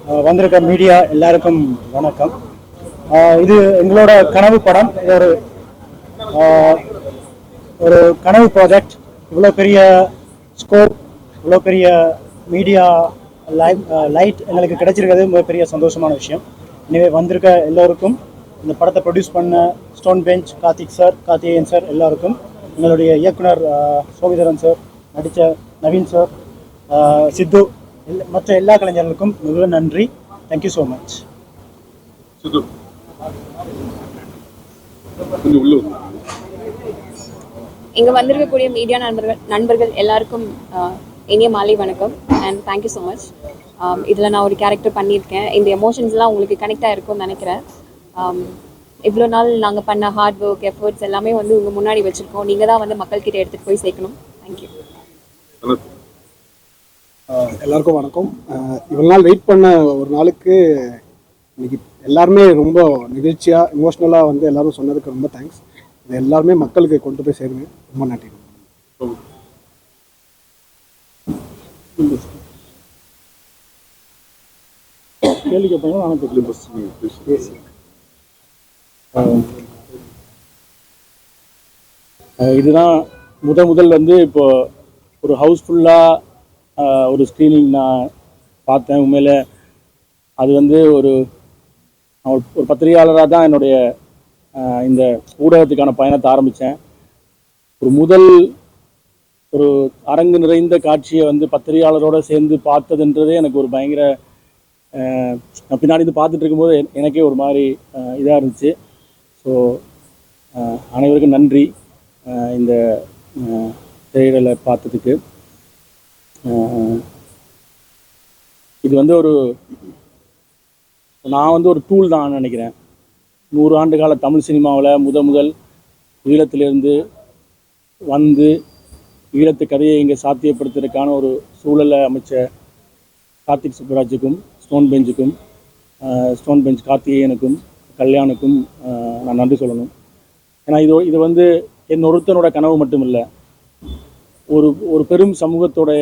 வந்திருக்க மீடியா எல்லாருக்கும் வணக்கம். இது எங்களோட கனவு படம். இது ஒரு கனவு ப்ராஜெக்ட். இவ்வளோ பெரிய ஸ்கோப், இவ்வளோ பெரிய மீடியா லைட் எங்களுக்கு கிடைச்சிருக்கிறது மிகப்பெரிய சந்தோஷமான விஷயம். எனவே வந்திருக்க எல்லோருக்கும், இந்த படத்தை ப்ரொடியூஸ் பண்ண ஸ்டோன் பெஞ்ச், கார்த்திகேயன் சார் எல்லாருக்கும், எங்களுடைய இயக்குனர் சோபிதரன் சார், நடித்த நவீன் சார், சித்து, மற்ற எல்லா கலைஞர்களுக்கும் மிக நன்றி. Thank you so much. இங்கே வந்திருக்கக்கூடிய மீடியா நண்பர்கள் எல்லாருக்கும் இனிய மாலை வணக்கம் அண்ட் தேங்க்யூ ஸோ மச். இதில் நான் ஒரு கேரக்டர் பண்ணியிருக்கேன். இந்த எமோஷன்ஸ்லாம் உங்களுக்கு கனெக்ட் ஆகிருக்கும்னு நினைக்கிறேன். இவ்வளோ நாள் நாங்கள் பண்ண ஹார்ட் ஒர்க், எஃபர்ட்ஸ் எல்லாமே வந்து உங்கள் முன்னாடி வச்சுருக்கோம். நீங்கள் தான் வந்து மக்கள்கிட்ட எடுத்துகிட்டு போய் சேர்க்கணும். தேங்க்யூ. எல்லாருக்கும் வணக்கம். இவ்வளோ நாள் வெயிட் பண்ண ஒரு நாளுக்கு இன்னைக்கு எல்லாருமே ரொம்ப நிகழ்ச்சியாக இமோஷ்னலாக வந்து எல்லாரும் சொன்னதுக்கு ரொம்ப தேங்க்ஸ். இது எல்லாருமே மக்களுக்கு கொண்டு போய் சேருங்க. ரொம்ப நன்றி. கேள்வி கேட்பாங்க. இதுதான் முதல் வந்து இப்போ ஒரு ஹவுஸ்ஃபுல்லாக ஒரு ஸ்க்ரீனிங் நான் பார்த்தேன். உண்மையில் அது வந்து ஒரு பத்திரிகையாளராக தான் என்னுடைய இந்த ஊடகத்துக்கான பயணத்தை ஆரம்பித்தேன். ஒரு அரங்கு நிறைந்த காட்சியை வந்து பத்திரிகையாளரோடு சேர்ந்து பார்த்ததுன்றதே எனக்கு ஒரு பயங்கர, நான் பின்னாடி இருந்து பார்த்துட்டு இருக்கும்போது எனக்கே ஒரு மாதிரி இதாக இருந்துச்சு. ஸோ அனைவருக்கும் நன்றி இந்த திரையிடலை பார்த்ததுக்கு. இது வந்து நான் வந்து ஒரு டூல் தான் நினைக்கிறேன். 100 ஆண்டு கால தமிழ் சினிமாவில் முதல் ஈழத்திலிருந்து வந்து ஈழத்து கதையை இங்கே சாத்தியப்படுத்துறதுக்கான ஒரு சூழலை அமைச்ச கார்த்திக் சுப்புராஜுக்கும், ஸ்டோன் பெஞ்ச் கார்த்திகேயனுக்கும், கல்யாணுக்கும் நான் நன்றி சொல்லணும். ஏன்னா இது வந்து ஒருத்தனோட கனவு மட்டும் இல்லை, ஒரு பெரும் சமூகத்தோடைய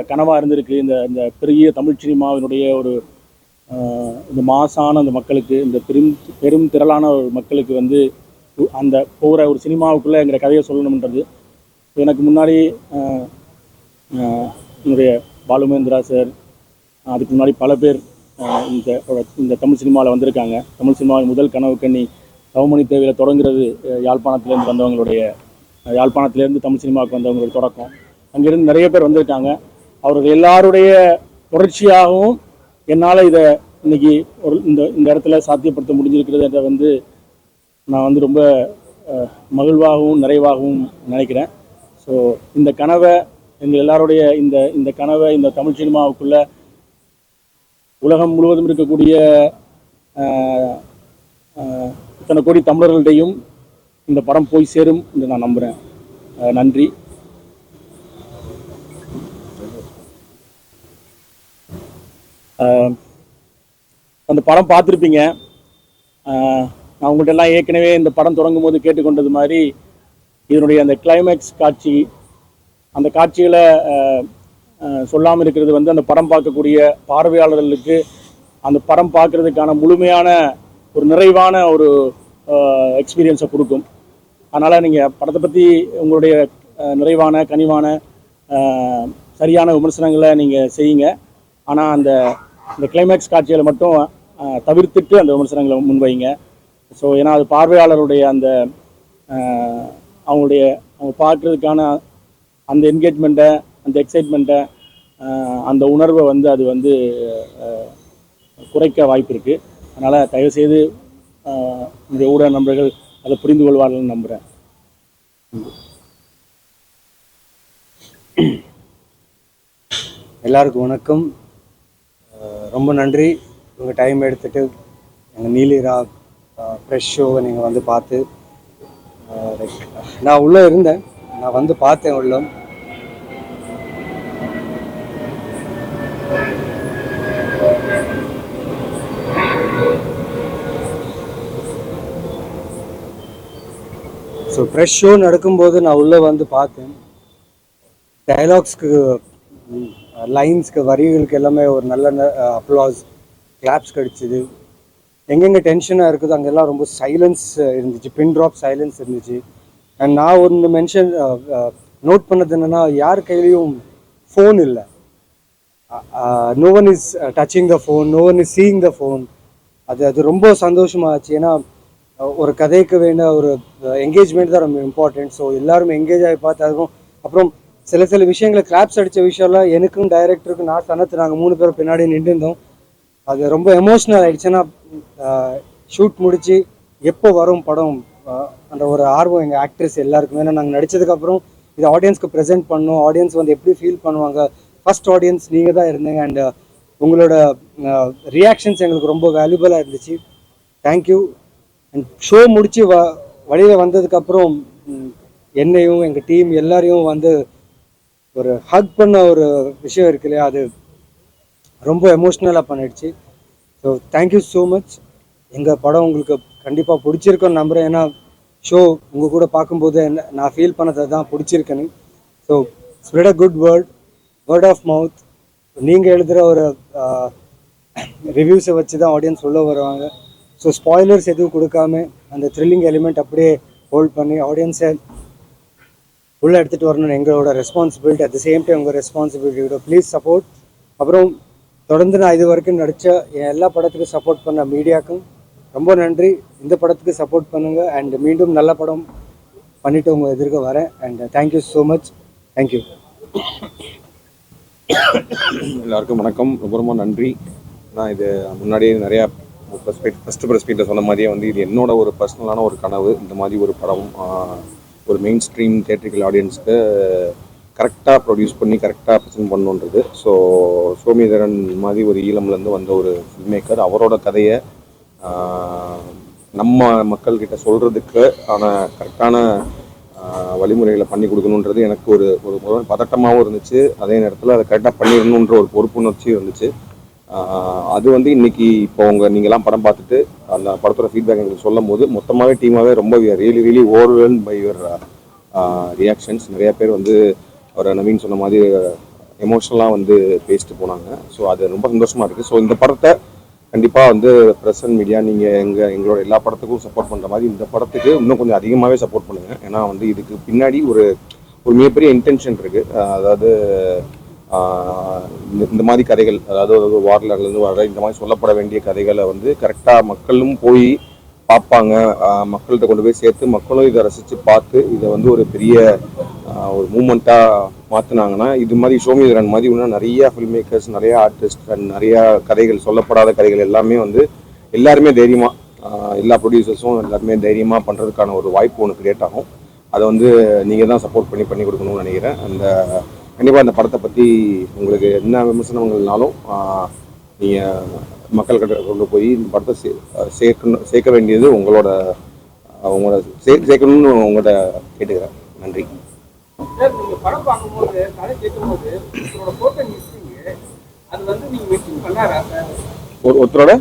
கனவாக இருந்திருக்கு. இந்த பெரிய தமிழ் சினிமாவினுடைய இந்த மாசான அந்த மக்களுக்கு, இந்த பெரும் திரளான ஒரு மக்களுக்கு வந்து அந்த போகிற ஒரு சினிமாவுக்குள்ளே எங்கள் கதையை சொல்லணுன்றது. எனக்கு முன்னாடி என்னுடைய பாலுமேந்திரா சார், அதுக்கு முன்னாடி பல பேர் இந்த தமிழ் சினிமாவில் வந்திருக்காங்க. தமிழ் சினிமாவின் முதல் கனவு கண்ணி தவமணி தேவையில் தொடங்குறது யாழ்ப்பாணத்திலேருந்து தமிழ் சினிமாவுக்கு வந்தவங்களுடைய தொடக்கம். அங்கேருந்து நிறைய பேர் வந்திருக்காங்க. அவர்கள் எல்லாருடைய தொடர்ச்சியாகவும் என்னால் இதை இன்னைக்கு இந்த இடத்துல சாத்தியப்படுத்த முடிஞ்சிருக்கிறத வந்து நான் வந்து ரொம்ப மகிழ்வாகவும் நிறைவாகவும் நினைக்கிறேன். ஸோ இந்த கனவை, எங்கள் எல்லாருடைய இந்த கனவை இந்த தமிழ் சினிமாவுக்குள்ள உலகம் முழுவதும் இருக்கக்கூடிய இத்தனை கோடி தமிழர்களிடையும் இந்த படம் போய் சேரும் என்று நான் நம்புகிறேன். நன்றி. அந்த படம் பார்த்துருப்பீங்க. நான் உங்கள்கிட்ட எல்லாம் ஏற்கனவே இந்த படம் தொடங்கும் போது கேட்டுக்கொண்டது மாதிரி, இதனுடைய அந்த கிளைமேக்ஸ் காட்சி, அந்த காட்சிகளை சொல்லாமல் இருக்கிறது வந்து அந்த படம் பார்க்கக்கூடிய பார்வையாளர்களுக்கு அந்த படம் பார்க்குறதுக்கான முழுமையான ஒரு நிறைவான ஒரு எக்ஸ்பீரியன்ஸை கொடுக்கும். அதனால் நீங்கள் படத்தை பற்றி உங்களுடைய நிறைவான, கனிவான, சரியான விமர்சனங்களை நீங்கள் செய்யுங்க. ஆனால் அந்த கிளைமேக்ஸ் காட்சிகளை மட்டும் தவிர்த்துட்டு அந்த விமர்சனங்களை முன்வைங்க. ஸோ ஏன்னா அது பார்வையாளருடைய அவங்க பார்க்குறதுக்கான அந்த என்கேஜ்மெண்ட்டை, அந்த எக்ஸைட்மெண்ட்டை, அந்த உணர்வை வந்து அது வந்து குறைக்க வாய்ப்பு இருக்குது. அதனால் தயவுசெய்து என்னுடைய ஊடக நண்பர்கள் அதை புரிந்து கொள்வார்கள்னு நம்புகிறேன். எல்லாருக்கும் வணக்கம். ரொம்ப நன்றி உங்கள் டைம் எடுத்துகிட்டு எங்கள் நீலிரா ஃப்ரெஷ் ஷோவை நீங்கள் வந்து பார்த்து, நான் உள்ளே இருந்தேன், நான் வந்து பார்த்தேன் உள்ள. ஸோ ஃப்ரெஷ் ஷோ நடக்கும்போது நான் உள்ளே வந்து பார்த்தேன். டயலாக்ஸ்க்கு, லைன்ஸ்க்கு, வரிகளுக்கு எல்லாமே ஒரு நல்ல அப்ளாஸ் கிளாப்ஸ் கிடச்சிது. எங்கெங்கே டென்ஷனாக இருக்குதோ அங்கெல்லாம் ரொம்ப சைலன்ஸ் இருந்துச்சு, பின் ட்ராப் சைலன்ஸ் இருந்துச்சு. அண்ட் நான் ஒன்று நோட் பண்ணது என்னென்னா, யார் கையிலையும் ஃபோன் இல்லை. No one is touching the phone, no one is seeing the phone. அது ரொம்ப சந்தோஷமாச்சு. ஏன்னா ஒரு கதைக்கு வேண்ட ஒரு என்கேஜ்மெண்ட் தான் ரொம்ப இம்பார்ட்டன்ட். ஸோ எல்லாரும் என்கேஜ் ஆகி பார்த்தாலும் அப்புறம் சில விஷயங்களை கிளாப்ஸ் அடித்த விஷயம்லாம் எனக்கும் டைரக்டருக்கும் நான் சனத்து நாங்கள் 3 பேரும் பின்னாடி நின்றுருந்தோம். அது ரொம்ப எமோஷ்னல் ஆகிடுச்சுன்னா ஷூட் முடித்து எப்போ வரும் படம் அந்த ஒரு ஆர்வம் எங்கள் ஆக்ட்ரஸ் எல்லாருக்குமே. ஏன்னா நாங்கள் நடித்ததுக்கப்புறம் இது ஆடியன்ஸ்க்கு ப்ரெசென்ட் பண்ணோம், ஆடியன்ஸ் வந்து எப்படி ஃபீல் பண்ணுவாங்க. ஃபர்ஸ்ட் ஆடியன்ஸ் நீங்கள் தான் இருந்தீங்க. அண்ட் உங்களோட ரியாக்ஷன்ஸ் எங்களுக்கு ரொம்ப வேல்யூபலாக இருந்துச்சு. தேங்க்யூ. அண்ட் ஷோ முடித்து வழியில் வந்ததுக்கப்புறம் என்னையும் எங்கள் டீம் எல்லாரையும் வந்து ஒரு ஹக் பண்ண ஒரு விஷயம் இருக்கு இல்லையா, அது ரொம்ப எமோஷ்னலாக பண்ணிடுச்சு. So thank you so much. எங்கள் படம் உங்களுக்கு கண்டிப்பாக பிடிச்சிருக்குன்னு நம்புகிறேன். ஏன்னா ஷோ உங்கள் கூட பார்க்கும்போது நான் ஃபீல் பண்ணதை தான் பிடிச்சிருக்கேன்னு. So spread a good word of mouth. நீங்கள் எழுதுகிற ஒரு ரிவ்யூஸை வச்சு தான் ஆடியன்ஸ் உள்ள வருவாங்க. ஸோ ஸ்பாய்லர்ஸ் எதுவும் கொடுக்காம அந்த த்ரில்லிங் எலிமெண்ட் அப்படியே ஹோல்ட் பண்ணி ஆடியன்ஸை உள்ளே எடுத்துகிட்டு வரணும்னு எங்களோட responsibility. At the same time உங்கள் ரெஸ்பான்சிபிலிட்டியோட ப்ளீஸ் சப்போர்ட். அப்புறம் தொடர்ந்து நான் இது வரைக்கும் நடித்த என் எல்லா படத்துக்கும் சப்போர்ட் பண்ண மீடியாவுக்கும் ரொம்ப நன்றி. இந்த படத்துக்கு சப்போர்ட் பண்ணுங்கள். அண்ட் மீண்டும் நல்ல படம் பண்ணிவிட்டு உங்கள் எதிர்க்க வரேன். And thank you so much. Thank you. எல்லாருக்கும் வணக்கம். ரொம்ப நன்றி. நான் இது முன்னாடியே நிறையா ஃபஸ்ட்டு ப்ரெஸ் மீட்டில் சொன்ன மாதிரியே வந்து இது என்னோட ஒரு பர்சனலான ஒரு கனவு. இந்த மாதிரி ஒரு படம் ஒரு மெயின் ஸ்ட்ரீம் தியேட்ரிக்கல் ஆடியன்ஸுக்கு கரெக்டாக ப்ரொடியூஸ் பண்ணி கரெக்டாக ப்ரெசென்ட் பண்ணணுன்றது. ஸோ சோமிதரன் மாதிரி ஒரு ஈழம்லேருந்து வந்த ஒரு ஃபில்ம் மேக்கர் அவரோட கதையை நம்ம மக்கள்கிட்ட சொல்கிறதுக்கு கரெக்டான வழிமுறைகளை பண்ணி கொடுக்கணுன்றது எனக்கு ஒரு பதட்டமாகவும் இருந்துச்சு. அதே நேரத்தில் அதை கரெக்டாக பண்ணிடணுன்ற ஒரு பொறுப்புணர்ச்சி இருந்துச்சு. அது வந்து இன்னைக்கு இப்போ நீங்கள்லாம் படம் பார்த்துட்டு அந்த படத்தோட ஃபீட்பேக் எங்களுக்கு சொல்லும் போது மொத்தமாகவே டீமாகவே ரொம்ப really overwhelmed by your reactions. நிறையா பேர் வந்து அவர் நவீன் சொன்ன மாதிரி எமோஷ்னலாக வந்து பேசிட்டு போனாங்க. ஸோ அது ரொம்ப சந்தோஷமாக இருக்குது. ஸோ இந்த படத்தை கண்டிப்பாக வந்து ப்ரெஸ் அண்ட் மீடியா நீங்கள் எங்களோட எல்லா படத்துக்கும் சப்போர்ட் பண்ணுற மாதிரி இந்த படத்துக்கு இன்னும் கொஞ்சம் அதிகமாகவே சப்போர்ட் பண்ணுங்கள். ஏன்னா வந்து இதுக்கு பின்னாடி ஒரு மிகப்பெரிய இன்டென்ஷன் இருக்குது. அதாவது இந்த மாதிரி கதைகள், அதாவது வார்லர்லேருந்து வர இந்த மாதிரி சொல்லப்பட வேண்டிய கதைகளை வந்து கரெக்டாக மக்களும் போய் பார்ப்பாங்க, மக்கள்கிட்ட கொண்டு போய் சேர்த்து மக்களும் இதை ரசித்து பார்த்து இதை வந்து ஒரு பெரிய ஒரு மூமெண்ட்டாக மாற்றினாங்கன்னா இது மாதிரி சோமிதரன் மாதிரி இன்னும் நிறையா ஃபில்ம் மேக்கர்ஸ், நிறையா ஆர்டிஸ்ட் அண்ட் நிறையா கதைகள், சொல்லப்படாத கதைகள் எல்லாமே வந்து எல்லாருமே தைரியமாக எல்லா ப்ரொடியூசர்ஸும் எல்லாருமே தைரியமாக பண்ணுறதுக்கான ஒரு வாய்ப்பு ஒன்று க்ரியேட் ஆகும். அதை வந்து நீங்கள் தான் சப்போர்ட் பண்ணி கொடுக்கணும்னு நினைக்கிறேன். கண்டிப்பாக அந்த படத்தை பற்றி உங்களுக்கு என்ன விமர்சனங்கள்னாலும் நீங்கள் மக்கள்கிட்ட கொண்டு போய் இந்த படத்தை சேர்க்க வேண்டியது உங்களோட சேர்க்கணும்னு உங்கள்கிட்ட கேட்டுக்கிறேன். நன்றி. படம் பார்க்கும்போது கதை கேட்கும்போது அது வந்து நீங்கள் மிஸ்ஸிங் பண்ணாரா சார்? ஒருத்தரோட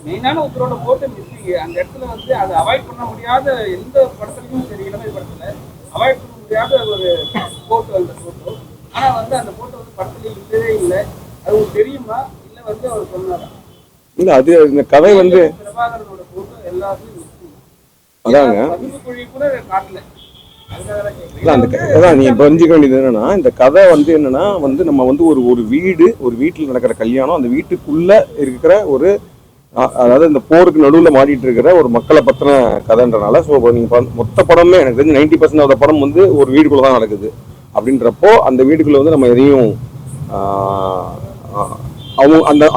மெயினான ஒருத்தரோட போட்டோ மிஸ்ஸிங் அந்த இடத்துல வந்து அதை அவாய்ட் பண்ண முடியாத எந்த படத்துலையும் சரி, இளமை படத்தில் அவாய்ட் பண்ண முடியாத ஒரு போட்டோ அந்த போட்டோ. ஆனால் வந்து அந்த போட்டோ வந்து படத்துல இல்லவே இல்லை. அது உங்களுக்கு தெரியுமா இல்லை வந்து அவர் சொன்னாரா? இல்லை, அது இந்த கதை வந்து பிரபாகரனோட போட்டோ எல்லாத்தையும் அதாங்க குழி கூட காட்டல. அந்த அதான் நீங்க புரிஞ்சுக்க வேண்டியது என்னன்னா, இந்த கதை வந்து என்னன்னா வந்து நம்ம வந்து ஒரு வீட்டில் நடக்கிற கல்யாணம், அந்த வீட்டுக்குள்ள இருக்கிற ஒரு அதாவது இந்த போருக்கு நடுவில் மாட்டிட்டு இருக்கிற ஒரு மக்களை பத்தின கதைன்றனால. ஸோ நீங்க மொத்த படமே எனக்கு தெரிஞ்சு 90% ஆஃப் படம் வந்து ஒரு வீடுக்குள்ள தான் நடக்குது. அப்படின்றப்போ அந்த வீட்டுக்குள்ள வந்து நம்ம எதையும்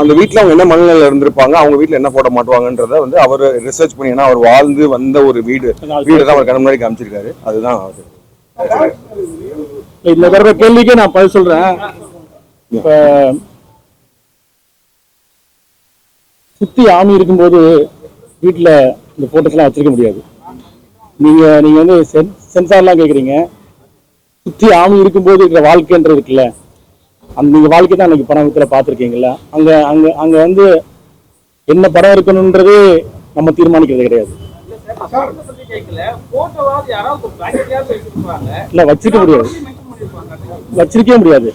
அந்த வீட்டில் அவங்க என்ன மனநிலையில் இருந்திருப்பாங்க, அவங்க வீட்டில் என்ன போட மாட்டுவாங்கன்றத வந்து அவர் ரிசர்ச் பண்ணி, ஏன்னா அவர் வாழ்ந்து வந்த ஒரு வீடு தான் அவர் கண்ணு முன்னாடி காமிச்சிருக்காரு. அதுதான் அவர். இந்த வர்ற கேள்விக்கே நான் பதில் சொல்றேன். இப்ப சுத்தி ஆமி இருக்கும்போது வீட்டில் இந்த போட்டோஸ் எல்லாம் வச்சிருக்க முடியாது. நீங்க வந்து சென்சார்லாம் கேட்குறீங்க. சுத்தி ஆமி இருக்கும்போது இருக்கிற வாழ்க்கைன்றது இருக்குல்ல, நீங்க வாழ்க்கை தான் அன்னைக்கு படத்தில் பார்த்துருக்கீங்களா? அங்க வந்து என்ன படம் இருக்கணுன்றது நம்ம தீர்மானிக்கிறது கிடையாது. இல்ல வச்சிருக்கவே முடியாது.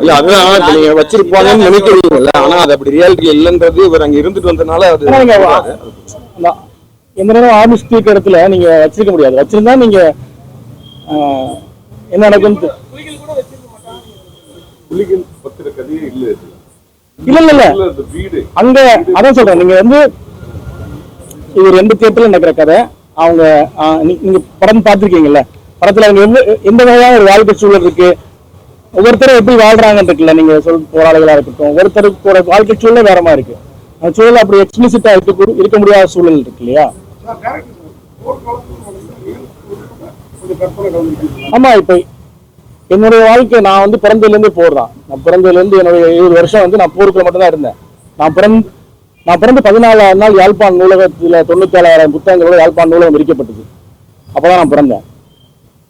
இல்ல அதுதான் இப்ப நீங்க வச்சிருப்பாங்கன்னு நினைக்கிறீங்கல்ல, ஆனா அது அப்படி ரியாலிட்டி இல்லைன்றது இவர் அங்க இருந்துட்டு வந்தனால அது ஆனா நீங்க எந்த நேரம் ஆர்மி ஸ்பீக் இடத்துல நீங்க வச்சிருக்க முடியாது. வச்சிருந்தா நீங்க என்ன நடக்கும் புலிகள் கூட வச்சிருக்க மாட்டாங்க. புலிகள் பத்திர கதையே இல்ல இது. இல்ல இல்ல இல்ல இல்ல, இந்த வீடு அங்க அதான் சொல்றேன். நீங்க வந்து இது 2 தியேட்டர்ல நடக்கிற கதை. அவங்க நீங்க படம் பார்த்துருக்கீங்கல்ல, படத்துல அவங்க எந்த வகையான ஒரு வாழ்க்கை சூழல் இருக்கு, ஒவ்வொருத்தரும் எப்படி வாழ்றாங்கன்னு இருக்குல்ல. நீங்க போராளிகளா இருக்கட்டும், ஒவ்வொருத்தருக்கு ஒரு வாழ்க்கை சூழல் வேற மாதிரி இருக்கு. அந்த சூழல் அப்படி எக்ஸ்பிளிசிட்டா இருக்க முடியாத சூழல் இருக்கு இல்லையா? ஆமா, இப்ப என்னுடைய வாழ்க்கை நான் வந்து பிறந்ததுலேருந்து போர் தான். நான் பிறந்ததுலேருந்து என்னுடைய 20 வருஷம் வந்து நான் போருக்குள்ள மட்டும்தான் இருந்தேன். நான் பிறந்து 14ஆவது நாள் யாழ்ப்பாண நூலகத்தில் 97,000 புத்தகங்களோட யாழ்ப்பாண நூலகம் விரிக்கப்பட்டது. அப்போதான் நான் பிறந்தேன்.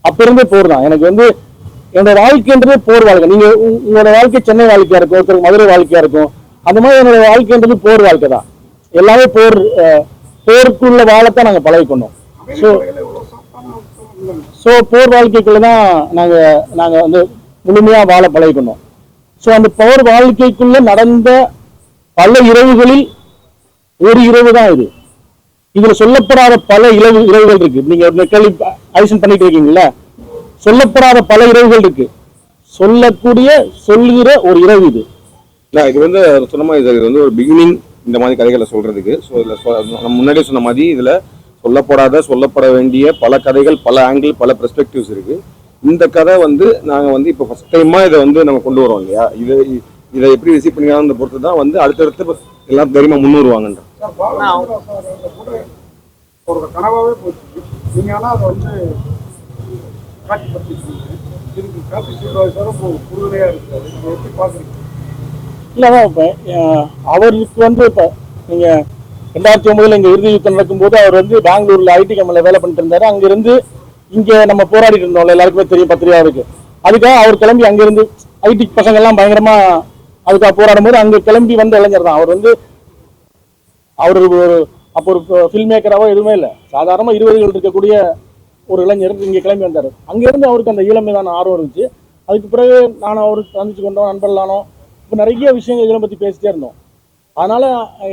அப்ப இருந்தே போர் தான் எனக்கு வந்து. என்னோட வாழ்க்கைன்றது போர் வாழ்க்கை. நீங்க உங்களோட வாழ்க்கை சென்னை வாழ்க்கையா இருக்கும், ஒருத்தருக்கு மதுரை வாழ்க்கையா இருக்கும். அந்த மாதிரி என்னோட வாழ்க்கைன்றது போர் வாழ்க்கை தான். எல்லாமே போருக்குள்ள வாழத்தான் நாங்க பழகிக்கணும். ஸோ போர் வாழ்க்கைக்குள்ளதான் நாங்க வந்து முழுமையா வாழ பழகிக்கணும். ஸோ அந்த போர் வாழ்க்கைக்குள்ள நடந்த பல இரவுகளில் ஒரு இரவு தான் இது. இதுல சொல்லப்படாத பல இரவுகள் இருக்கு. நீங்க ஒரு கேள்வி ஐசன் பண்ணிட்டு இருக்கீங்கல்ல, சொல்லப்படாத பல இரவுகள் இருக்கு. சொல்லுகிற ஒரு இரவு இது. இது வந்து சொன்ன மாதிரி இது வந்து ஒரு பிகினிங் இந்த மாதிரி கதைகளை சொல்றதுக்கு. ஸோ இதுல நம்ம முன்னாடியே சொன்ன மாதிரி இதுல சொல்லப்பட வேண்டிய பல கதைகள், பல ஆங்கிள், பல பெர்ஸ்பெக்டிவ்ஸ் இருக்கு. இந்த கதை வந்து நாங்க வந்து இப்போ ஃபர்ஸ்ட் டைமா இதை வந்து நம்ம கொண்டு வரோம் இல்லையா. இதை எப்படி ரிசீவ் பண்ணிக்காத பொறுத்து தான் வந்து அடுத்தடுத்து எல்லாம் தெரியுமா முன்னுருவாங்கன்ற ஒரு கனவாவே போச்சு. நீங்க ஆனா அதை வந்து காட்சிப்படுத்திருக்கீங்க. இதுக்கு காட்சி சூழ்நிலை புதுமையா இருக்கு. அதை எப்படி பாக்குறீங்க? இல்லதான் இப்ப அவருக்கு வந்து இப்ப நீங்க 2009 இங்க இறுதி யுத்தம் நடக்கும்போது அவர் வந்து பெங்களூர்ல ஐடி கம்பெனில வேலை பண்ணிட்டு இருந்தாரு. அங்கிருந்து இங்க நம்ம போராடிட்டு இருந்தோம்ல, எல்லாருக்குமே தெரியும், பத்திரிகா இருக்கு. அதுக்காக அவர் கிளம்பி அங்கிருந்து ஐடி பசங்க எல்லாம் பயங்கரமா அதுக்காக போராடும் போது அங்க கிளம்பி வந்த இளைஞர் தான் அவர் வந்து. அவர் அப்போ ஒரு ஃபில்ம் மேக்கராவோ எதுவுமே இல்லை, சாதாரணமா 20கள் இருக்கக்கூடிய ஒரு இளைஞர் இங்க கிளம்பி வந்தாரு. அங்கிருந்து அவருக்கு அந்த ஈழமைதான ஆர்வம் இருந்துச்சு. அதுக்கு பிறகு நானும் அவருக்கு சந்திச்சு கொண்டோம், நண்பர்களானோம். இப்போ நிறைய விஷயங்கள் இதை பத்தி பேசிட்டே இருந்தோம். அதனால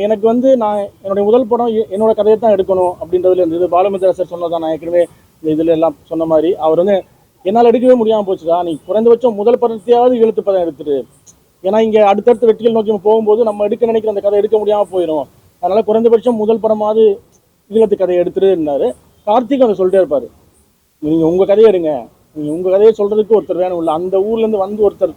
எனக்கு வந்து நான் என்னுடைய முதல் படம் என்னோட கதையை தான் எடுக்கணும் அப்படின்றதுல இருந்தது. பாலுமந்திர சார் சொன்னதான் நான் ஏற்கனவே இந்த இதுல எல்லாம் சொன்ன மாதிரி அவர் வந்து என்னால் எடுக்கவே முடியாமல் போச்சுடா, நீ குறைந்தபட்சம் முதல் படத்தையாவது இழுத்து படம் எடுத்துட்டு, ஏன்னா இங்க அடுத்தடுத்த வெற்றிகள் நோக்கி போகும்போது நம்ம எடுக்க நினைக்கிற அந்த கதை எடுக்க முடியாம போயிடும். அதனால குறைந்தபட்சம் முதல் படமாவது ஈழத்து கதையை எடுத்துருந்தாரு. கார்த்திக் அதை சொல்லிட்டே இருப்பாரு, நீங்க உங்க கதையை எடுங்க, நீங்க உங்க கதையை சொல்றதுக்கு ஒருத்தர் வேணும் இல்லை, அந்த ஊர்ல இருந்து வந்து ஒருத்தர்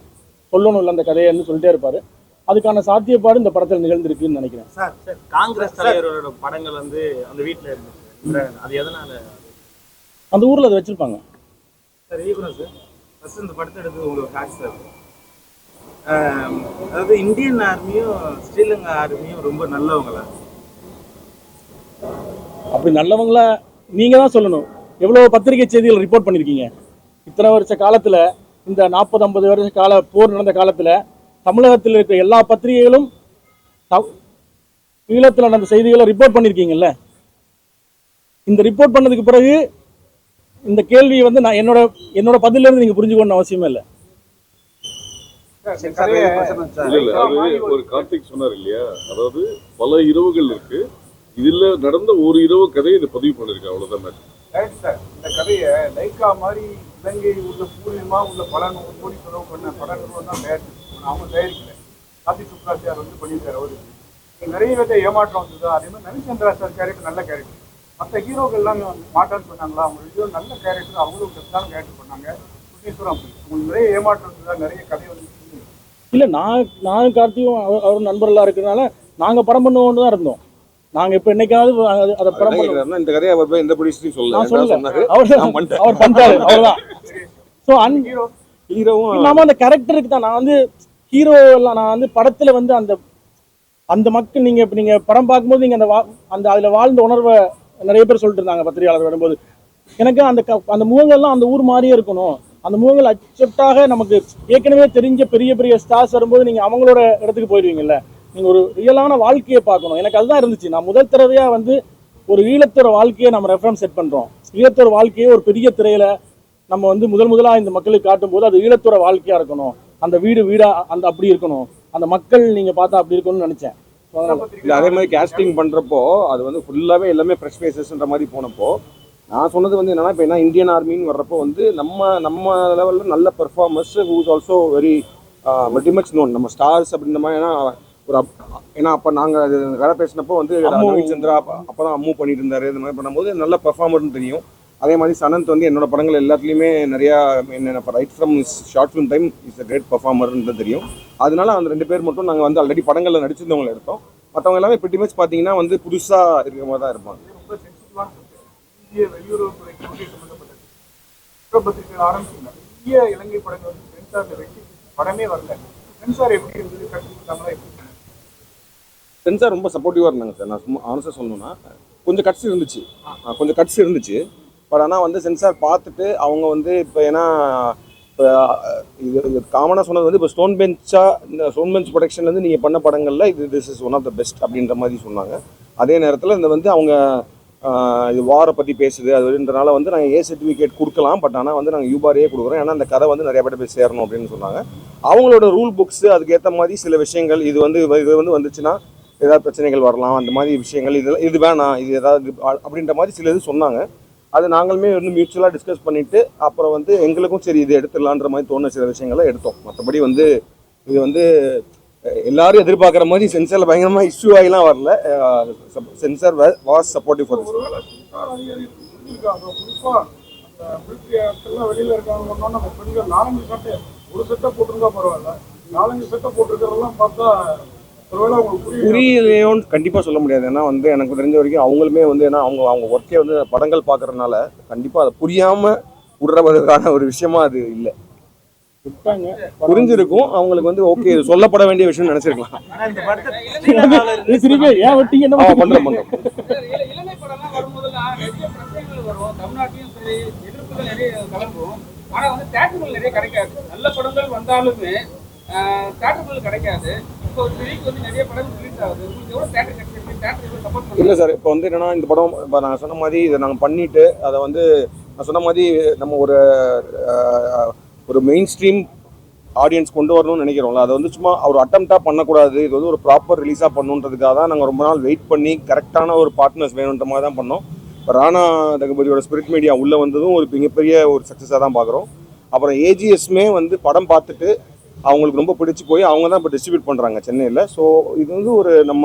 சொல்லணும் இல்லை அந்த கதையன்னு சொல்லிட்டே இருப்பாரு. அதுக்கான சாத்தியப்பாடு இந்த படத்தில் நிகழ்ந்திருக்குன்னு நினைக்கிறேன். சார் காங்கிரஸ் தலைவரோட படங்கள் வந்து அந்த வீட்டில் இருந்துச்சு, அது எதனால அந்த ஊர்ல அதை வச்சிருப்பாங்க சார்? ஈக்குவல் சார் ஃபர்ஸ்ட் இந்த படத்தை எடுத்து உங்களுக்கு காட்சி சார். அதாவது இந்தியன் ஆர்மியும் ஸ்ரீலங்கா ஆர்மியும் ரொம்ப நல்லவங்களா? அப்படி நல்லவங்களா நீங்க தான் சொல்லணும். எவ்வளவு பத்திரிகை செய்திகள் ரிப்போர்ட் பண்ணிருக்கீங்க இத்தனை வருஷ காலத்துல. இந்த 40-50 வருஷ கால போர் நடந்த காலத்துல தமிழகத்தில் இருக்கிற எல்லா பத்திரிகைகளும் ஈழத்தில் நடந்த செய்திகளை ரிப்போர்ட் பண்ணிருக்கீங்கல்ல. இந்த ரிப்போர்ட் பண்ணதுக்கு பிறகு இந்த கேள்வியை வந்து நான் என்னோட பதில இருந்து நீங்க புரிஞ்சுக்கணும்னு அவசியமே இல்லை. இல்ல அது ஒரு கார்த்திக் சொன்னார் இல்லையா, அதாவது பல இரவுகள் இருக்கு, இதுல நடந்த ஒரு இரவு கதையை இதை பதிவு பண்ணிருக்கேன், அவ்வளவுதான். இந்த கதையை லைக்கா மாதிரி இலங்கை உள்ள பூர்வமா உள்ள பல 100 கோடி செலவு பண்ண பட நிறுவனம் தான் தயாரிச்சு, அவங்க தயாரிக்கல. கார்த்திக் சுப்ராஜியார் வந்து பண்ணியிருக்காரு. அவருக்கு நிறைய பேர்த்த ஏமாற்றம் வந்தது. அதே மாதிரி நவிச்சந்திரா சார் கேரக்டர் நல்ல கேரக்டர். மற்ற ஹீரோக்கள் எல்லாம் மாட்டான்னு சொன்னாங்களா, அவங்க நல்ல கேரக்டர், அவங்களும் பெஸ்டான கேரக்டர் பண்ணாங்க. சுத்தீஸ்வரம் உங்களுக்கு நிறைய ஏமாற்றம் இருந்ததா, நிறைய கதை வந்து இல்லை. நான் கார்த்தியும் அவரும் நண்பர்களாக இருக்கிறதுனால நாங்கள் படம் பண்ணுவோம்னு தான் இருந்தோம். நாங்கள் இப்போ என்னைக்காவது அதை படம் பண்ணுவோம். இந்த கதையை அவர் போய் எந்த ப்ரொடியூசரையும் சொல்லல, அவர் பண்ணிட்டாரு, அவ்வளோதான். ஸோ ஹீரோவும் நாம அந்த கேரக்டருக்கு தான் நான் வந்து ஹீரோ எல்லாம். நான் வந்து படத்துல வந்து அந்த மக்கள் நீங்க படம் பார்க்கும்போது நீங்க அந்த அதுல வாழ்ந்த உணர்வை நிறைய பேர் சொல்லிட்டு இருந்தாங்க பத்திரிகையாளர் வரும்போது. எனக்கு அந்த முகங்கள்லாம் அந்த ஊர் மாதிரியே இருக்கணும். அந்த முகங்கள் அக்செப்டாக நமக்கு ஏற்கனவே தெரிஞ்ச பெரிய பெரிய ஸ்டார்ஸ் வரும்போது நீங்க அவங்களோட இடத்துக்கு போயிடுவீங்கல்ல. நீங்க ஒரு ரியலான வாழ்க்கையை பார்க்கணும். எனக்கு அதுதான் இருந்துச்சு. நான் முதல் தடவையா வந்து ஒரு ஈழத்தோட வாழ்க்கையை நம்ம ரெஃபரன்ஸ் செட் பண்றோம். ஈழத்தோட வாழ்க்கையை ஒரு பெரிய திரையில நம்ம வந்து முதலாக இந்த மக்களுக்கு காட்டும்போது அது ஈழத்தோட வாழ்க்கையாக இருக்கணும், அந்த வீடா அந்த அப்படி இருக்கணும், அந்த மக்கள் நீங்கள் பார்த்தா அப்படி இருக்கணும்னு நினச்சேன். இல்லை அதே மாதிரி கேஸ்டிங் பண்ணுறப்போ அது வந்து ஃபுல்லாகவே எல்லாமே ஃப்ரெஷ் ஃபேஸஸ்ன்ற மாதிரி போனப்போ நான் சொன்னது வந்து என்னன்னா, இப்போ என்ன இந்தியன் ஆர்மின்னு வர்றப்போ வந்து நம்ம லெவலில் நல்ல performers who's also very very much known, நம்ம ஸ்டார்ஸ் அப்படின்ற மாதிரி. ஏன்னா அப்போ நாங்கள் கதை பேசினப்போ வந்து நவீன் சந்திரா அப்போ தான் மூவ் பண்ணிட்டு இருந்தாரு. இந்த மாதிரி பண்ணும்போது நல்ல பெர்ஃபார்மர்னு தெரியும். அதே மாதிரி சனந்த் வந்து என்னோட படங்கள் எல்லாத்துலேயுமே நிறையா என்ன right from short film time is a great பெர்ஃபார்மர்ன்றது தெரியும். அதனால அந்த 2 பேர் மட்டும் நாங்கள் வந்து ஆல்ரெடி படங்களில் நடிச்சிருந்தவங்களை எடுத்தோம். மற்றவங்க எல்லாமே பிரிட்டி மச் பார்த்தீங்கன்னா வந்து புதுசாக இருக்கிற மாதிரி தான் இருப்பாங்க. வெளியுறவுத்துறை கொள்கை சம்பந்தப்பட்டது குற்றப்பத்திரிகை ஆரம்பிச்சுங்க. இந்திய இலங்கை படங்கள் வந்து சென்சார்ல வெட்டி படமே வரல. சென்சார் எப்படி இருந்தது, கற்றுக்கிட்டாங்களா எப்படி? சென்சார் ரொம்ப சப்போர்ட்டிவாக இருந்தாங்க சார். நான் சும்மா ஆனஸ்டாக சொல்லணும்னா கொஞ்சம் கட்ஸ் இருந்துச்சு. பட் ஆனால் வந்து சென்சார் பார்த்துட்டு அவங்க வந்து இப்போ ஏன்னா இப்போ இது காமனாக சொன்னது வந்து இப்போ ஸ்டோன் பெஞ்ச் ப்ரொடக்ஷன்லேருந்து நீங்கள் பண்ண படங்களில் this is one of the best அப்படின்ற மாதிரி சொன்னாங்க. அதே நேரத்தில் இந்த வந்து அவங்க இது வாரை பற்றி பேசுது அதுன்றனால வந்து நாங்கள் ஏ சர்டிஃபிகேட் கொடுக்கலாம், பட் ஆனால் வந்து நாங்கள் யூபாரியே கொடுக்குறோம், ஏன்னா அந்த கதை வந்து நிறைய பேர் போய் சேரணும் அப்படின்னு சொன்னாங்க. அவங்களோட ரூல் புக்ஸு அதுக்கேற்ற மாதிரி சில விஷயங்கள் இது வந்துச்சுன்னா ஏதாவது பிரச்சனைகள் வரலாம், அந்த மாதிரி விஷயங்கள் இது வேணாம், இது ஏதாவது அப்படின்ற மாதிரி சில இது சொன்னாங்க. அது நாங்களுமே வந்து மியூச்சுவலாக டிஸ்கஸ் பண்ணிவிட்டு அப்புறம் வந்து எங்களுக்கும் சரி இது எடுத்துடலான்ற மாதிரி தோணுன சில விஷயங்களை எடுத்தோம். மற்றபடி வந்து இது வந்து எல்லாரும் எதிர்பார்க்குற மாதிரி சென்சாரில் பயங்கரமாக இஷ்யூ ஆகிலாம் வரல. Sensor was supportive for this. வெளியில இருக்காங்க பெண்கள் 4 சட்டை ஒரு செட்டை போட்டிருந்தா பரவாயில்ல, 4 செட்டை போட்டிருக்கிறதெல்லாம் பார்த்தா புரியலையோன்னு கண்டிப்பாக சொல்ல முடியாது. ஏன்னா வந்து எனக்கு தெரிஞ்ச வரைக்கும் அவங்களுமே வந்து ஏன்னா அவங்க ஒர்க்கே வந்து படங்கள் பார்க்கறதுனால கண்டிப்பாக அதை புரியாமல் விடுறதுக்கான ஒரு விஷயமா அது இல்லை. புரிஞ்சிருக்கும் அவங்களுக்கு வந்து ஓகே சொல்லப்பட வேண்டிய விஷயம் நினைச்சிருக்கலாம். இலங்கை படம்லாம் வரும்போதெல்லாம் நிறைய பிரச்சனைகள் வரும், தமிழ்நாட்டிலும் சரி எதிர்ப்புகள் நிறைய கலந்துரும். ஆனால் வந்து தேட்டர்கள் நிறைய கிடைக்காது. நல்ல படங்கள் வந்தாலுமே தேட்டர்கள் கிடைக்காது. இல்லை சார், இப்போ வந்து என்னன்னா இந்த படம் இப்போ நாங்கள் சொன்ன மாதிரி இதை நாங்கள் பண்ணிட்டு அதை வந்து நான் சொன்ன மாதிரி நம்ம ஒரு மெயின் ஸ்ட்ரீம் ஆடியன்ஸ் கொண்டு வரணும்னு நினைக்கிறோம்ல, அதை வந்து சும்மா ஒரு அட்டம்ப்டாக பண்ணக்கூடாது, இது வந்து ஒரு ப்ராப்பர் ரிலீஸாக பண்ணணுன்றதுக்காக தான் நாங்கள் ரொம்ப நாள் வெயிட் பண்ணி கரெக்டான ஒரு பார்ட்னர்ஸ் வேணுன்ற மாதிரி தான் பண்ணோம். இப்போ ராணா தகுபதியோட ஸ்பிரிட் மீடியா உள்ளே வந்ததும் ஒரு மிகப்பெரிய ஒரு சக்ஸஸாக தான் பார்க்குறோம். அப்புறம் ஏஜிஎஸ்மே வந்து படம் பார்த்துட்டு அவங்களுக்கு ரொம்ப பிடிச்சி போய் அவங்க தான் இப்போ டிஸ்ட்ரிபியூட் பண்ணுறாங்க சென்னையில். ஸோ இது வந்து ஒரு நம்ம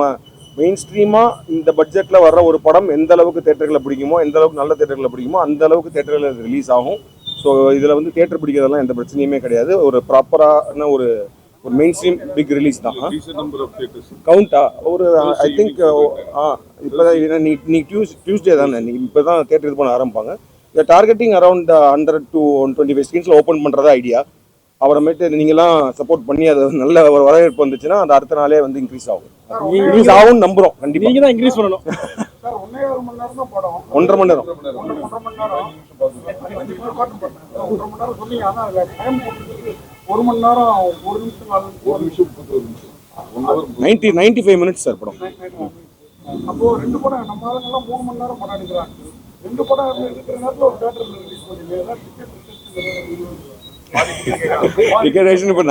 மெயின் ஸ்ட்ரீமாக இந்த பட்ஜெட்டில் வர்ற ஒரு படம் எந்த அளவுக்கு தேட்டர்களில் பிடிக்குமோ, எந்த அளவுக்கு நல்ல தேட்டர்களில் பிடிக்குமோ அந்த அளவுக்கு தேட்டர்களில் ரிலீஸ் ஆகும். ஸோ இதில் வந்து தேட்டர் பிடிக்கிறதெல்லாம் எந்த பிரச்சனையுமே கிடையாது. ஒரு ப்ராப்பரான ஒரு மெயின் ஸ்ட்ரீம் பிக் ரிலீஸ் தான். கவுண்டா ஒரு ஐ திங்க் இப்போ தான் நீ டியூஸ்டே தானே இப்போ தான் தேட்டர் இது பண்ண ஆரம்பிப்பாங்க. இதை டார்கெட்டிங் அரௌண்ட் 100 to 125 ஸ்க்ரீன்ஸில் ஓப்பன் பண்ணுறதா ஐடியா. அப்புறமேட்டு நீங்களாம் சப்போர்ட் பண்ணி அது நல்ல ஒரு வரவேற்பு வந்துச்சுன்னா அந்த அடுத்த நாளே வந்து இன்க்ரீஸ் ஆகும் நம்புறோம். கண்டிப்பா நீங்க தான் இன்க்ரீஸ் பண்ணணும். 1.5 மணி நேரம் தான் படம். 1.5 மணி நேரம் சொன்னீங்க. ஆனா டைம் 1 மணி நேரம் 1 நிமிஷம் 95 மினிட்ஸ் சார் படம். அப்போ 2 படம் நம்ம ஆளுங்கெல்லாம் 3 மணி நேரம் படம் எடுக்கிறாங்க. 2 படம் இருக்கிற நேரத்தில் ஒரு தேட்டர்ல ரிலீஸ் பண்ணுவீங்க. இப்போ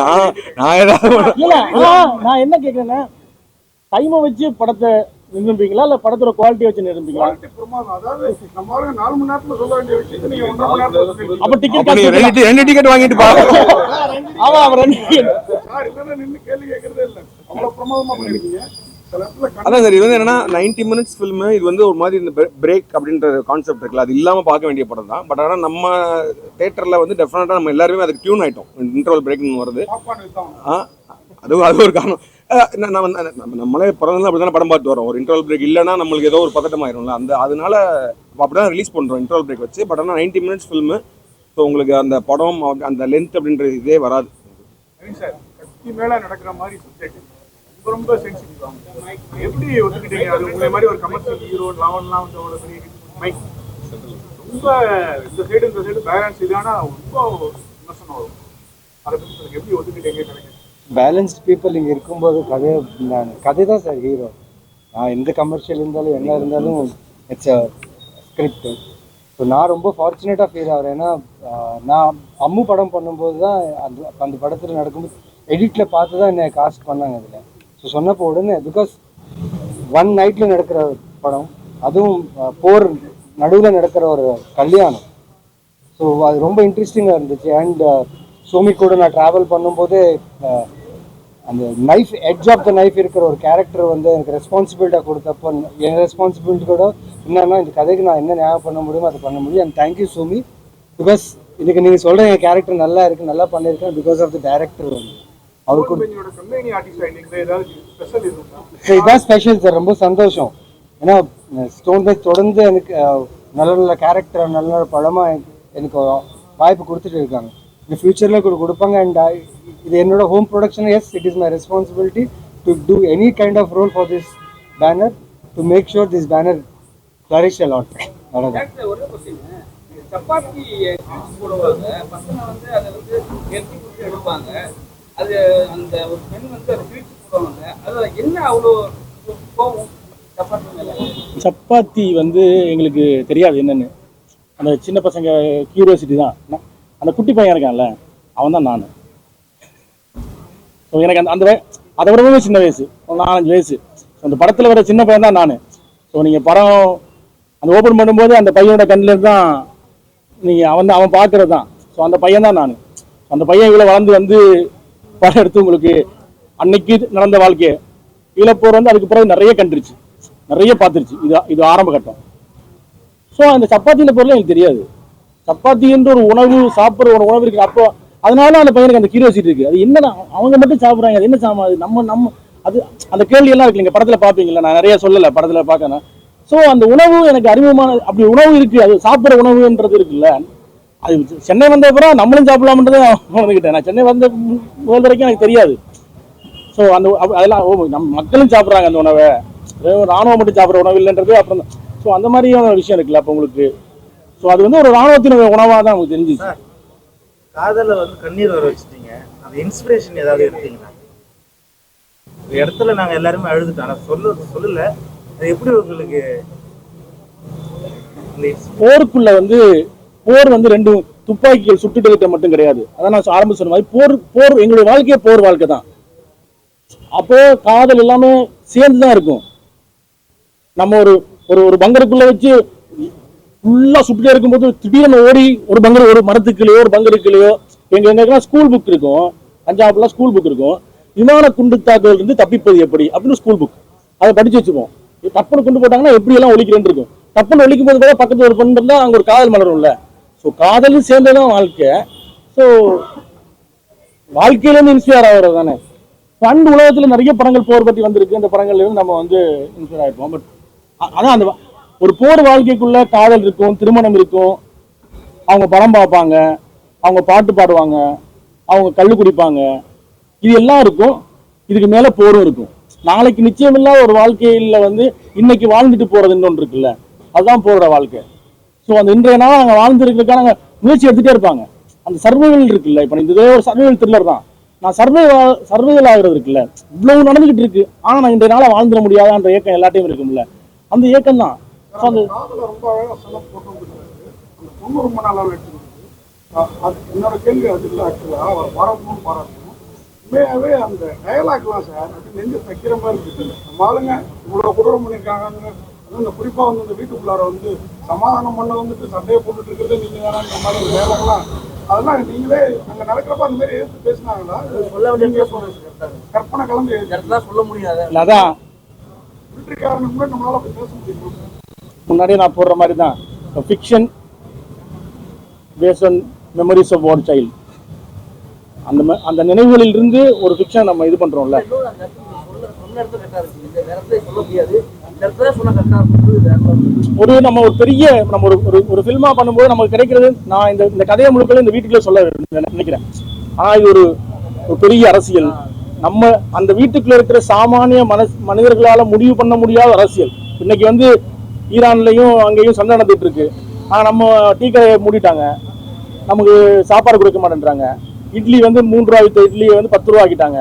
நான் என்ன கேட்குறேன்னா டைமை வச்சு படத்தை நிரூபிங்களா இல்லை படத்தோட குவாலிட்டி வச்சு நிரூபிங்களா? அதாவது 4 மணி நேரத்துல சொல்ல வேண்டிய விஷயத்தை நீங்க 1.5 மணி நேரத்துல அப்ப டிக்கெட் 2 டிக்கெட் வாங்கிட்டு நின்று கேள்வி கேட்கறதே இல்லை. அவ்வளவு பிரமாதமா பண்ணிருக்கீங்க. அதான் சார், இது வந்து என்னன்னா 90 மினிட்ஸ் ஃபில்மு. இது வந்து ஒரு மாதிரி இந்த பிரேக் அப்படின்ற கான்செப்ட் இருக்குல்ல, அது இல்லாமல் பார்க்க வேண்டிய படம் தான். பட் ஆனால் நம்ம தேட்டரில் வந்து டெஃபினட்டாக நம்ம எல்லாருமே அதுக்கு டியூன் ஆகிட்டோம். இன்டர்வல் பிரேக்னு வருது. அது ஒரு காரணம். நம்மளே பிறந்ததுல அப்படி தானே படம் பார்த்து வரோம். ஒரு இன்டர்வல் பிரேக் இல்லைன்னா நம்மளுக்கு ஏதோ ஒரு பதட்டமாயிரும்ல, அதனால அப்படி தான் ரிலீஸ் பண்ணுறோம் இன்டர்வல் பிரேக் வச்சு. பட் ஆனால் 90 மினிட்ஸ் ஃபில்மு. ஸோ உங்களுக்கு அந்த படம் அந்த லென்த் அப்படின்ற இதே வராது. சார் கட்சி மேலே நடக்கிற மாதிரி சொசைட்டி ரொம்ப சென்சிட்டிவ். எப்படி ஒத்துக்கிட்டீங்க? அது உங்களை மாதிரி ஒரு கமர்ஷியல் ஹீரோ லெவன்லாம் வந்து அவ்வளோ பெரிய மைக் ரொம்ப இந்த சைடு பேலன்ஸ் இதானா ரொம்ப விமர்சனம் வரும். அதை பற்றி சொல்லுங்க, எப்படி ஒத்துக்கிட்டீங்க? கிடைக்கும் பேலன்ஸ்ட் பீப்புள் இங்கே இருக்கும்போது கதை தான் சார் ஹீரோ. நான் எந்த கமர்ஷியல் இருந்தாலும் என்ன இருந்தாலும் it's a script. So so நான் ரொம்ப ஃபார்ச்சுனேட்டாக ஃபீல் ஆகிறேன். ஏன்னா நான் அம்மு படம் பண்ணும்போது தான் அந்த படத்தில் நடக்கும்போது எடிட்டில் பார்த்து தான் என்னை காஸ்ட் பண்ணாங்க அதில். ஸோ சொன்னப்போ உடனே பிகாஸ் ஒன் நைட்டில் நடக்கிற படம், அதுவும் போர் நடுவில் நடக்கிற ஒரு கல்யாணம். ஸோ அது ரொம்ப இன்ட்ரெஸ்டிங்காக இருந்துச்சு. அண்ட் சோமி கூட நான் ட்ராவல் பண்ணும்போதே அந்த knife edge of the knife இருக்கிற ஒரு கேரக்டர் வந்து எனக்கு ரெஸ்பான்சிபிலிட்டியாக கொடுத்தப்போ என் ரெஸ்பான்சிபிலிட்டி கூட என்னன்னா இந்த கதைக்கு நான் என்ன ஞாபகம் பண்ண முடியுமோ அதை பண்ண முடியும். அண்ட் தேங்க்யூ சோமி, பிகாஸ் இதுக்கு நீங்கள் சொல்கிற என் கேரக்டர் நல்லா இருக்குது, நல்லா பண்ணியிருக்கேன் பிகாஸ் ஆஃப் த டைரக்டர் வந்து அவர் கூட. இதுதான் ஸ்பெஷல் சார், ரொம்ப சந்தோஷம். ஏன்னா ஸ்டோன் பை தொடர்ந்து எனக்கு நல்ல நல்ல கேரக்டர் நல்ல நல்ல படமாக எனக்கு வாய்ப்பு கொடுத்துட்டு இருக்காங்க, இந்த ஃபியூச்சரில் கூட கொடுப்பாங்க. அண்ட் இது என்னோட home production. Yes, it is my responsibility to do any kind of role for this banner to make sure this banner flourish a lot. அவ்வளோதான். ஒரே கொஸ்டின், சப்பாத்தி போடுவாங்க பசங்க வந்து அதை வந்து எட்டி குத்தி எடுப்பாங்க, அது அந்த ஒரு பெண் வந்து அதை கிழிச்சு போடுவாங்க, அது என்ன அவ்வளோ கோவம் சப்பாத்தி மேலே? சப்பாத்தி வந்து எங்களுக்கு தெரியாது என்னன்னு, அந்த சின்ன பசங்க கியூரியாசிட்டி தான். அந்த குட்டி பையன் இருக்கான்ல, அவன் தான் நான். ஸோ எனக்கு அந்த அதை விடவே சின்ன வயசு, ஒரு 4-5 வயசு. ஸோ அந்த படத்தில் வர சின்ன பையன் தான் நான். ஸோ நீங்கள் படம் அந்த ஓப்பன் பண்ணும்போது அந்த பையனோட கண்ணில் தான் நீங்கள் அவன் பார்க்குறது தான். ஸோ அந்த பையன் தான் நான். அந்த பையன் இவ்வளோ வளர்ந்து வந்து படம் எடுத்து உங்களுக்கு அன்னைக்கு நடந்த வாழ்க்கையை இழப்போர் வந்து அதுக்கு பிறகு நிறைய கண்டுருச்சு, நிறைய பார்த்துருச்சு. இது ஆரம்ப கட்டம். ஸோ அந்த சப்பாத்தியில் பொருள் எனக்கு தெரியாது. சப்பாத்தின்ற ஒரு உணவு சாப்பிட்ற ஒரு உணவு இருக்குது. அப்போ அதனால அந்த பையனுக்கு அந்த கியூரியாசிட்டி இருக்குது. அது என்ன அவங்க மட்டும் சாப்பிட்றாங்க, அது என்ன சாமா, அது நம்ம அது அந்த கேள்வியெல்லாம் இருக்கு. நீங்கள் படத்தில் பார்ப்பீங்களா, நான் நிறைய சொல்லலை படத்தில் பார்க்கணும். ஸோ அந்த உணவு எனக்கு அறிமுகமான அப்படி உணவு இருக்குது, அது சாப்பிட்ற உணவுன்றது இருக்குல்ல. அது சென்னை வந்த அப்புறம் நம்மளும் சாப்பிடலாம்ன்றதை வந்துக்கிட்டேன். நான் சென்னை வந்த முதல் வரைக்கும் எனக்கு தெரியாது. ஸோ அந்த அதெல்லாம் நம்ம மக்களும் சாப்பிட்றாங்க அந்த உணவை, ராணுவம் மட்டும் சாப்பிட்ற உணவு இல்லைன்றது அப்புறம் தான். ஸோ அந்த மாதிரியான விஷயம் இருக்குல்ல அப்போ உங்களுக்கு. ஸோ அது வந்து ஒரு ராணுவத்தின் உணவாக தான் நமக்கு தெரிஞ்சிச்சு. காதல வந்து கண்ணீர் வர வச்சுட்டீங்க, அந்த இன்ஸ்பிரேஷன் ஏதாவது எடுத்தீங்களா? ஒரு இடத்துல நாங்கள் எல்லாருமே அழுதுட்டோம், ஆனால் சொல்லல, அது எப்படி உங்களுக்கு? போருக்குள்ள வந்து போர் வந்து 2 துப்பாக்கிகள் சுட்டுட்டு மட்டும் கிடையாது. அதான் நான் ஆரம்ப சொன்ன மாதிரி போர் எங்களுடைய வாழ்க்கையே போர் வாழ்க்கை தான். அப்போ காதல் எல்லாமே சேர்ந்து தான் இருக்கும். நம்ம ஒரு பங்கருக்குள்ள வச்சு ஃபுல்லா சுட்டுட்டே இருக்கும்போது திடீர்னு ஓடி ஒரு பங்கர், ஒரு மரத்துக்குள்ளேயோ ஒரு பங்கருக்குள்ளேயோ எங்களுக்கெல்லாம் ஸ்கூல் புக் இருக்கும், பஞ்சாப்லாம் ஸ்கூல் புக் இருக்கும். விமான குண்டு தாக்குதல் இருந்து தப்பிப்பது எப்படி அப்படின்னு ஸ்கூல் புக், அதை படிச்சு வச்சுப்போம். டப்புன்னு குண்டு போட்டாங்கன்னா எப்படி எல்லாம் ஒழிக்கிறேன்னு இருக்கும். டப்புன்னு ஒழிக்கும் போது கூட பக்கத்துல ஒரு பொண்ணு இருந்தா அங்க ஒரு காதல் மலரும்ல. ஸோ காதலும் சேர்ந்ததான் வாழ்க்கை. ஸோ வாழ்க்கையிலேருந்து இன்ஸ்பயர் ஆகிறது தானே. அண்ட் உலகத்துல நிறைய படங்கள் போர் பற்றி வந்திருக்கு, அந்த படங்கள்ல இருந்து நம்ம வந்து இன்ஸ்பயர் ஆயிருப்போம். பட் அதான் அந்த ஒரு போர் வாழ்க்கைக்குள்ள காதல் இருக்கும், திருமணம் இருக்கும், அவங்க படம் பார்ப்பாங்க, அவங்க பாட்டு பாடுவாங்க, அவங்க கள்ளு குடிப்பாங்க, இது எல்லாம் இருக்கும். இதுக்கு மேல போரும் இருக்கும். நாளைக்கு நிச்சயமில்லா ஒரு வாழ்க்கையில வந்து இன்னைக்கு வாழ்ந்துட்டு போறதுன்னு ஒன்று இருக்குல்ல, அதுதான் போற வாழ்க்கை. ஸோ அந்த இன்றைய நாள் நாங்கள் வாழ்ந்துருக்கிறதுக்கான முயற்சி எடுத்துட்டே இருப்பாங்க. அந்த சர்வைவல் இருக்குல்ல, இப்போ இதுவே ஒரு சர்வைவல் த்ரில்லர் தான். நான் சர்வைவல் ஆகுறது இருக்குல்ல, இவ்வளவு நடந்துகிட்டு இருக்கு, ஆனா நான் இன்றைய நாளை வாழ்ந்துட முடியாதான்ற ஏக்கம் எல்லாத்தையும் இருக்கும்ல, அந்த ஏக்கம் தான். ரொம்ப அழகா சொல்ல போட்டு அந்த பொண்ணு ரொம்ப நல்லா எடுத்துக்கணும். அது என்னோட கேள்வி அது இல்லை. ஆக்சுவலா அவர் பாராட்டணும் பாராட்டணும். உண்மையாவே அந்த டயலாக்லாம் சார் அது நெஞ்சு தைக்கிற மாதிரி இருக்குது. நம்ம ஆளுங்க இவ்வளோ குடும்பம் பண்ணியிருக்காங்க. அதுவும் இந்த குறிப்பாக வந்து இந்த வீட்டுக்குள்ளார வந்து சமாதானம் பண்ண வந்துட்டு சண்டையை போட்டுட்டு இருக்கிறது நீங்கள் தானே, இந்த மாதிரி ஒரு வேலைலாம் அதெல்லாம் நீங்களே அங்கே நடக்கிறப்ப அந்த மாதிரி எடுத்து பேசினாங்களா? சொல்ல வேண்டிய கற்பனை கலந்து இடத்துல சொல்ல முடியாது. அதான் வீட்டுக்காரனுக்கு கூட நம்மளால அப்படி பேச முடியும். முன்னாடியே நான் போடுற மாதிரி தான் fiction based on memories of one child. அந்த நினைவுகளில் இருந்து ஒரு ஃபிக்ஷன் நம்ம இது பண்றோம்ல. ஒரு நம்ம ஒரு பெரிய நம்ம ஒரு ஃபில்மா பண்ணும்போது நமக்கு கிடைக்கிறது, நான் இந்த கதையை முழுக்க இந்த வீட்டுக்குள்ளே சொல்ல நினைக்கிறேன். ஆனா இது ஒரு பெரிய அரசியல். நம்ம அந்த வீட்டுக்குள்ள இருக்கிற சாமானிய மனிதர்களால முடிவு பண்ண முடியாத அரசியல். இன்னைக்கு வந்து ஈரான்லையும் அங்கேயும் சண்டை நடந்துட்டு இருக்கு. ஆனா நம்ம டீ கடையை மூடிட்டாங்க, நமக்கு சாப்பாடு கொடுக்க மாட்டேன்றாங்க. இட்லி வந்து 3 ரூபா வித்த இட்லியை வந்து 10 ரூபா ஆக்கிட்டாங்க.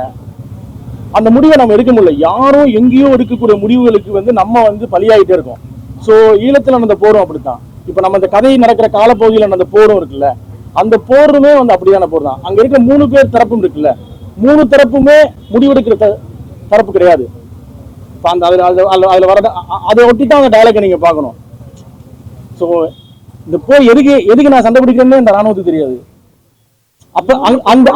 அந்த முடிவை நம்ம எடுக்க முடியல. யாரும் எங்கேயோ எடுக்கக்கூடிய முடிவுகளுக்கு வந்து நம்ம வந்து பலியாகிட்டே இருக்கோம். ஸோ ஈழத்தில் நடந்த போரும் அப்படித்தான். இப்போ நம்ம இந்த கதை நடக்கிற காலப்பகுதியில் அந்த போரும் இருக்குல்ல, அந்த போருமே வந்து அப்படியான போர் தான். அங்க இருக்கிற 3 பேர் தரப்பும் இருக்குல்ல, 3 தரப்புமே முடிவெடுக்கிற தரப்பு கிடையாது. இப்போ அந்த அதுல வர அதை ஒட்டி தான் அந்த டயலாக் நீங்க பார்க்கணும். ஸோ இந்த போர் எதுக்கு நான் சண்டை பிடிக்கிறேன்னு இந்த ராணுவத்துக்கு தெரியாது. அப்ப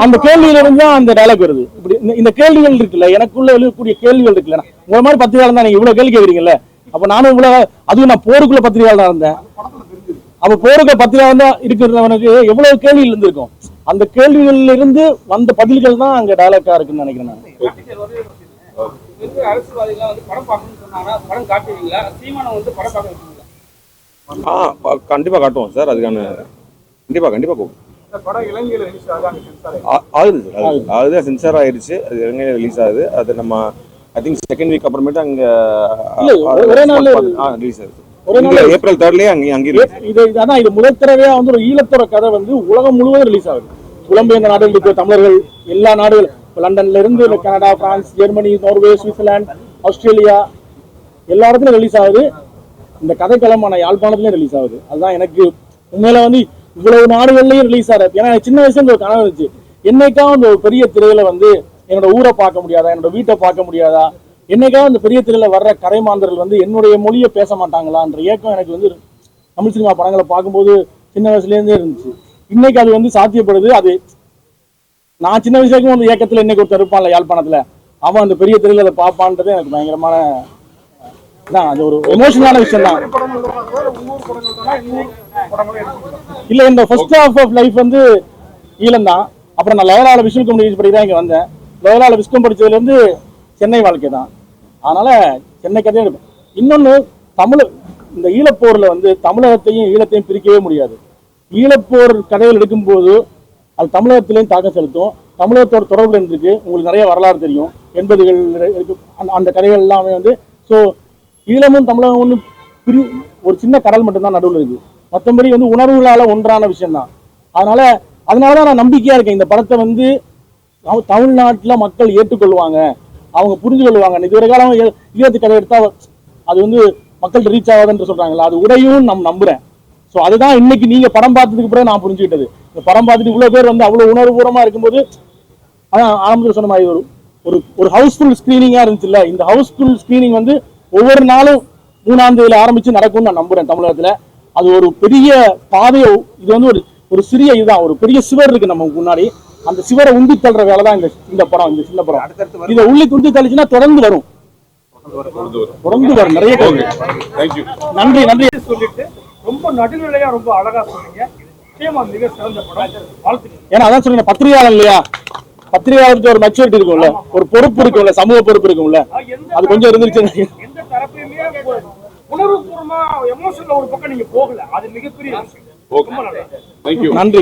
அந்த கேள்வியில இருந்து தான் அந்த டயலாக் வருது. இப்படி இந்த கேள்விகள் இருக்குல்ல, எனக்குள்ள எழுதக்கூடிய கேள்விகள் இருக்குல்ல, உங்களை மாதிரி பத்திரிகையாளர் தான் நீங்க இவ்வளவு கேள்வி கேட்குறீங்கல்ல, அப்ப நானும் இவ்வளவு, அதுவும் நான் போருக்குள்ள பத்திரிகையாளர் இருந்தேன். அப்ப போருக்குள்ள பத்திரிகையாளர் தான் இருக்கிறவனுக்கு எவ்வளவு கேள்விகள் இருந்திருக்கும். அந்த கேள்விகள்ல இருந்து வந்த பதில்கள் தான் அங்க டயலாக்கா இருக்குன்னு நினைக்கிறேன் நான். அரசியல்வாதிகள் வந்து படம் பார்க்கணும்னு சொன்னாங்கன்னா படம் காட்டுவீங்களா? சீமானை வந்து படம் பார்க்க வைப்பீங்களா? கண்டிப்பா காட்டுவோம் சார். அதுக்கான கண்டிப்பா போகும். படம் இலங்கையில ரிலீஸ் ஆகுது சார். அதுதான் சென்சார் ஆயிடுச்சு. அது இலங்கையில ரிலீஸ் ஆகுது. அது நம்ம ஐ திங்க் செகண்ட் வீக் அப்புறமேட்டு அங்க ஒரே நாள் ரிலீஸ் ஆகுது. ஏப்ரல் 3 அங்கே இது முதல் தடவையா வந்து ஒரு ஈழத்தோட கதை வந்து உலகம் முழுவதும் ரிலீஸ் ஆகுது. புலம்பெயர்ந்த நாடுகள் இருக்கிற தமிழர்கள் எல்லா நாடுகள், லண்டன்ல இருந்து Canada, France, Germany, Norway, Switzerland, Australia எல்லா இடத்துலயும் ரிலீஸ் ஆகுது. இந்த கதைக்களமான யாழ்ப்பாணத்துலயும் ரிலீஸ் ஆகுது. அதுதான் எனக்கு உண்மையில வந்து இவ்வளவு நாடுகள்லயும் ரிலீஸ் ஆகுது. ஏன்னா சின்ன வயசுல ஒரு கனவு இருந்துச்சு, என்னைக்காவது அந்த பெரிய திரையில வந்து என்னோட ஊரை பார்க்க முடியாதா, என்னோட வீட்டை பார்க்க முடியாதா, என்னைக்காவது அந்த பெரிய திரையில வர்ற கரைமாந்தர்கள் வந்து என்னுடைய மொழியை பேச மாட்டாங்களான்ற ஏக்கம் எனக்கு வந்து தமிழ் சினிமா படங்களை பார்க்கும்போது சின்ன வயசுல இருந்தே இருந்துச்சு. இன்னைக்கு அது வந்து சாத்தியப்படுது. அது நான் சின்ன வயசுக்கும் அந்த இயக்கத்துல இன்னைக்கு ஒருத்தர் இருப்பான்ல யாழ்ப்பாணத்துல, அவன் அந்த பெரிய திரையில அதை பார்ப்பான்றது எனக்கு பயங்கரமான தான். அது ஒரு எமோஷனலான விஷயம் தான். இல்ல, இந்த ஃபர்ஸ்ட் ஹாஃப் ஆஃப் லைஃப் வந்து ஈழம் தான். அப்புறம் நான் லயோலால விஸ்வம் கம்யூனிகேஷன் படி தான் இங்க வந்தேன். லயோலால விஸ்வம் படிச்சதுல இருந்து சென்னை வாழ்க்கை தான். அதனால சென்னை கதையும் இருக்கும். இன்னொன்னு, இந்த ஈழப்போர்ல வந்து தமிழகத்தையும் ஈழத்தையும் பிரிக்கவே முடியாது. ஈழப்போர் கதைகள் எடுக்கும்போது அது தமிழகத்திலையும் தாக்கம் செலுத்தும். தமிழகத்தோட தொடர்புல இருந்திருக்கு. உங்களுக்கு நிறைய வரலாறு தெரியும். 80கள் இருக்கு. அந்த கதைகள் எல்லாமே வந்து ஸோ ஈழமும் தமிழகம் ஒன்று ஒரு சின்ன கடல் மட்டும்தான் நடுவில் இருக்கு. மற்றபடி வந்து உணர்வுகளால ஒன்றான விஷயம் தான். அதனாலதான் நான் நம்பிக்கையா இருக்கேன். இந்த படத்தை வந்து தமிழ்நாட்டில் மக்கள் ஏற்றுக்கொள்வாங்க, அவங்க புரிஞ்சு கொள்வாங்க. இதுவரை காலம் ஈழத்து கதை எடுத்தா அது வந்து மக்கள்கிட்ட ரீச் ஆகாதுன்னு சொல்றாங்களா, அது உடையும் நான் நம்புறேன். ஸோ அதுதான் இன்னைக்கு நீங்க படம் பார்த்ததுக்கு பிறகு நான் புரிஞ்சுக்கிட்டது. இந்த படம் பார்த்துட்டு இவ்வளவு பேர் வந்து அவ்வளவு உணர்வுபூர்வமா இருக்கும்போது, அதான் ஆரம்பத்தில் சொன்ன மாதிரி ஒரு ஹவுஸ்ஃபுல் ஸ்கிரீனிங்கா இருந்துச்சுல்ல, இந்த ஹவுஸ்ஃபுல் ஸ்கிரீனிங் வந்து ஒவ்வொரு நாளும் 3ஆம் தேதியில ஆரம்பிச்சு நடக்கும்னு நான் நம்புறேன். தமிழகத்துல அது ஒரு பெரிய பாதையை, இது வந்து ஒரு சிறிய இதுதான், ஒரு பெரிய சிவர் இருக்கு நமக்கு முன்னாடி. அந்த சிவரை உந்தி தள்ளுற வேலை தான் இந்த படம், இந்த சின்ன படம். இதை உள்ளி உந்தி தள்ளிச்சுன்னா தொடர்ந்து வரும் நிறைய. நன்றி சொல்லிட்டு ரொம்ப நடுநிலையா ரொம்ப அழகா சொன்னீங்க. நிச்சயமா மிக சிறந்த படம். வாழ்த்துக்கள். ஏன்னா அதான் சொல்லுங்க, பத்திரிகையாளர் இல்லையா, பத்திரிகையாளருக்கு ஒரு மெச்சூரிட்டி இருக்கும்ல, ஒரு பொறுப்பு இருக்கும்ல, சமூக பொறுப்பு இருக்கும்ல, அது கொஞ்சம் இருந்துச்சு. எந்த தரப்பையுமே உணர்வுபூர்வமா எமோஷன்ல ஒரு பக்கம் நீங்க போகல, அது மிகப்பெரிய விஷயம். நன்றி.